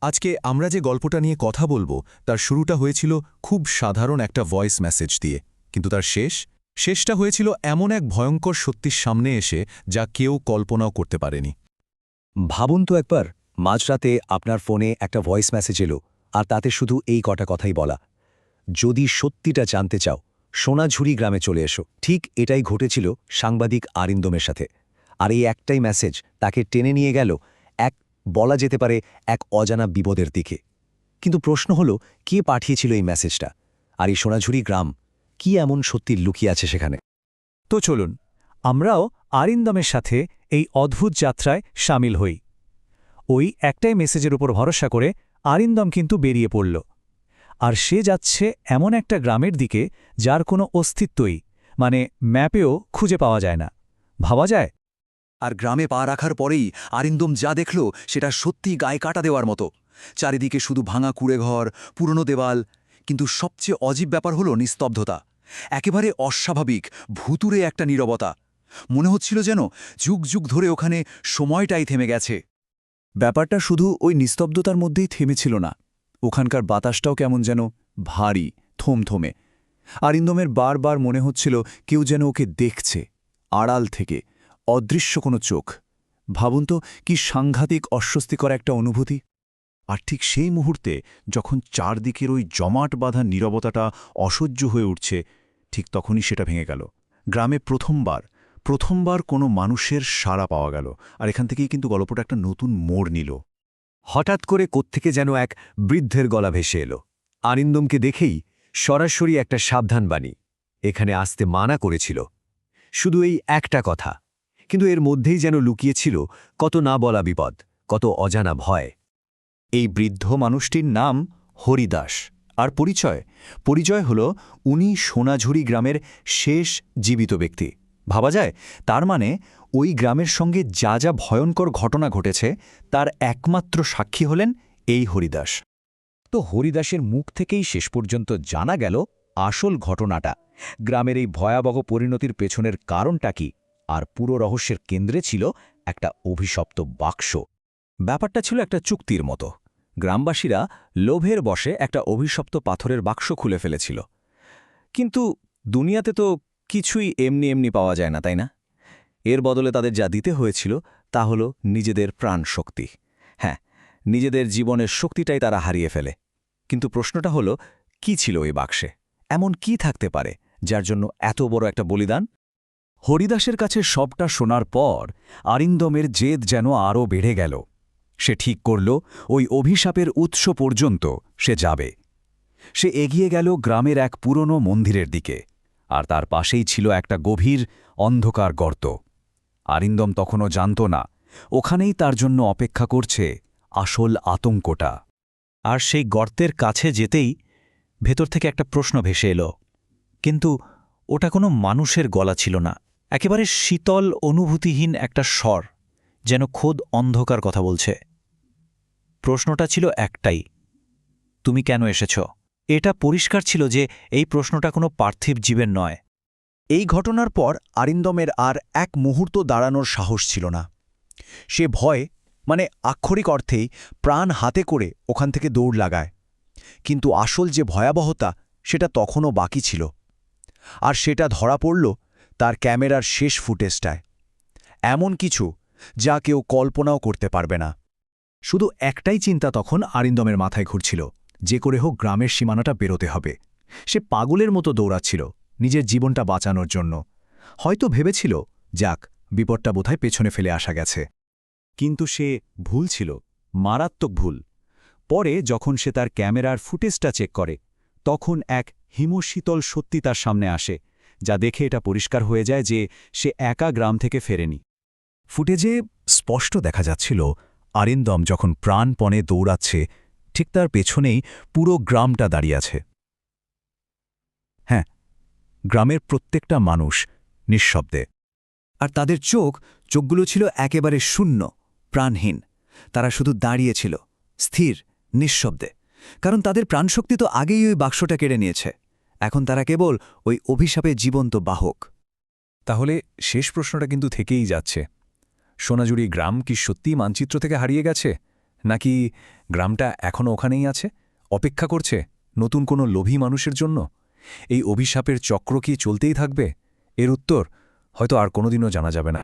আজকে আমরা যে গল্পটা নিয়ে কথা বলবো তার শুরুটা হয়েছিল খুব সাধারণ একটা ভয়েস মেসেজ দিয়ে, কিন্তু তার শেষটা হয়েছিল এমন এক ভয়ঙ্কর সত্যির সামনে এসে যা কেউ কল্পনাও করতে পারেনি। ভাবুন তো একবার, মাঝরাতে আপনার ফোনে একটা ভয়েস মেসেজ এলো, আর তাতে শুধু এই কটা কথাই বলা, যদি সত্যিটা জানতে চাও সোনাঝুরি গ্রামে চলে এসো। ঠিক এটাই ঘটেছিল সাংবাদিক আরিন্দমের সাথে। আর এই একটাই মেসেজ তাকে টেনে নিয়ে গেল এক, বলা যেতে পারে, এক অজানা বিপদের দিকে। কিন্তু প্রশ্ন হলো, কে পাঠিয়েছিল এই মেসেজটা? আর এই সোনাঝুরি গ্রাম কি এমন সত্যি লুকিয়ে আছে সেখানে? তো চলুন আমরাও আরিন্দমের সাথে এই অদ্ভুত যাত্রায় সামিল হই। ওই একটাই মেসেজের উপর ভরসা করে আরিন্দম কিন্তু বেরিয়ে পড়ল। আর সে যাচ্ছে এমন একটা গ্রামের দিকে যার কোনো অস্তিত্বই, মানে ম্যাপেও খুঁজে পাওয়া যায় না। ভাবা যায়? আর গ্রামে পা রাখার পরেই আরিন্দম যা দেখল সেটা সত্যি গায়ে কাটা দেওয়ার মতো। চারিদিকে শুধু ভাঙা কুড়েঘর, পুরনো দেওয়াল, কিন্তু সবচেয়ে অজীব ব্যাপার হলো নিস্তব্ধতা। একেবারে অস্বাভাবিক, ভুতুরে একটা নীরবতা। মনে হচ্ছিল যেন যুগ যুগ ধরে ওখানে সময়টাই থেমে গেছে। ব্যাপারটা শুধু ওই নিস্তব্ধতার মধ্যেই থেমেছিল না, ওখানকার বাতাসটাও কেমন যেন ভারী, থমথমে। আরিন্দমের বারবার মনে হচ্ছিল কেউ যেন ওকে দেখছে, আড়াল থেকে, অদৃশ্য কোনো চোখ। ভাবুন তো, কি সাংঘাতিক অস্বস্তিকর একটা অনুভূতি। আর ঠিক সেই মুহূর্তে যখন চারদিকের ওই জমাট বাঁধা নীরবতাটা অসহ্য হয়ে উঠছে, ঠিক তখনই সেটা ভেঙে গেল। গ্রামে প্রথমবার কোনো মানুষের সাড়া পাওয়া গেল। আর এখান থেকেই কিন্তু গল্পটা একটা নতুন মোড় নিল। হঠাৎ করে কোত্থেকে যেন এক বৃদ্ধের গলা ভেসে এলো। আরিন্দমকে দেখেই সরাসরি একটা সাবধানবাণী, এখানে আসতে মানা করেছিল। শুধু এই একটা কথা, কিন্তু এর মধ্যেই যেন লুকিয়েছিল কত না বলা বিপদ, কত অজানা ভয়। এই বৃদ্ধ মানুষটির নাম হরিদাস। আর পরিচয় হল উনি সোনাঝুরি গ্রামের শেষ জীবিত ব্যক্তি। ভাবা যায়, তার মানে ওই গ্রামের সঙ্গে যা যা ভয়ঙ্কর ঘটনা ঘটেছে তার একমাত্র সাক্ষী হলেন এই হরিদাস। তো হরিদাসের মুখ থেকেই শেষ পর্যন্ত জানা গেল আসল ঘটনাটা, গ্রামের এই ভয়াবহ পরিণতির পেছনের কারণটা কি। আর পুরো রহস্যের কেন্দ্রে ছিল একটা অভিশপ্ত বাক্স। ব্যাপারটা ছিল একটা চুক্তির মতো। গ্রামবাসীরা লোভের বশে একটা অভিশপ্ত পাথরের বাক্স খুলে ফেলেছিল। কিন্তু দুনিয়াতে তো কিছুই এমনি এমনি পাওয়া যায় না, তাই না? এর বদলে তাদের যা দিতে হয়েছিল তা হল নিজেদের প্রাণ শক্তি। হ্যাঁ, নিজেদের জীবনের শক্তিটাই তারা হারিয়ে ফেলে। কিন্তু প্রশ্নটা হলো, কি ছিল এই বাক্সে? এমন কি থাকতে পারে যার জন্য এত বড় একটা বলিদান? হরিদাসের কাছে সবটা শোনার পর আরিন্দমের জেদ যেন আরও বেড়ে গেল। সে ঠিক করল ওই অভিশাপের উৎস পর্যন্ত সে যাবে। সে এগিয়ে গেল গ্রামের এক পুরনো মন্দিরের দিকে, আর তার পাশেই ছিল একটা গভীর অন্ধকার গর্ত। আরিন্দম তখনও জানত না, ওখানেই তার জন্য অপেক্ষা করছে আসল আতঙ্কটা। আর সেই গর্তের কাছে যেতেই ভেতর থেকে একটা প্রশ্ন ভেসে এলো। কিন্তু ওটা কোনো মানুষের গলা ছিল না, একেবারে শীতল অনুভূতিহীন একটা স্বর, যেন খোদ অন্ধকার কথা বলছে। প্রশ্নটা ছিল একটাই, তুমি কেন এসেছ? এটা পরিষ্কার ছিল যে এই প্রশ্নটা কোনো পার্থিব জীবের নয়। এই ঘটনার পর আরিন্দমের আর এক মুহূর্ত দাঁড়ানোর সাহস ছিল না। সে ভয়, মানে আক্ষরিক অর্থেই প্রাণ হাতে করে ওখান থেকে দৌড় লাগায়। কিন্তু আসল যে ভয়াবহতা সেটা তখনও বাকি ছিল। আর সেটা ধরা পড়ল তার ক্যামেরার শেষ ফুটেজটায়। এমন কিছু যা কেউ কল্পনাও করতে পারবে না। শুধু একটাই চিন্তা তখন আরিন্দমের মাথায় ঘুরছিল, যে করে হোক গ্রামের সীমানাটা বেরোতে হবে। সে পাগলের মতো দৌড়াচ্ছিল নিজের জীবনটা বাঁচানোর জন্য। হয়তো ভেবেছিল, যাক, বিপদটা বোধহয় পেছনে ফেলে আসা গেছে। কিন্তু সে ভুল ছিল, মারাত্মক ভুল। পরে যখন সে তার ক্যামেরার ফুটেজটা চেক করে, তখন এক হিমশীতল সত্যি তার সামনে আসে, যা দেখে এটা পরিষ্কার হয়ে যায় যে সে একা গ্রাম থেকে ফেরেনি। ফুটেজে স্পষ্ট দেখা যাচ্ছিল আরিন্দম যখন প্রাণপণে দৌড়াচ্ছে, ঠিক তার পেছনেই পুরো গ্রামটা দাঁড়িয়ে আছে। হ্যাঁ, গ্রামের প্রত্যেকটা মানুষ নিঃশব্দে। আর তাদের চোখগুলো ছিল একেবারে শূন্য, প্রাণহীন। তারা শুধু দাঁড়িয়েছিল, স্থির, নিঃশব্দে। কারণ তাদের প্রাণশক্তি তো আগেই ওই বাক্সটা কেড়ে নিয়েছে। এখন তারা কেবল ওই অভিশাপে জীবন্ত বাহক। তাহলে শেষ প্রশ্নটা কিন্তু থেকেই যাচ্ছে, সোনাঝুরি গ্রাম কি সত্যিই মানচিত্র থেকে হারিয়ে গেছে, নাকি গ্রামটা এখনও ওখানেই আছে, অপেক্ষা করছে নতুন কোনো লোভী মানুষের জন্য? এই অভিশাপের চক্র কি চলতেই থাকবে? এর উত্তর হয়তো আর কোনোদিনও জানা যাবে না।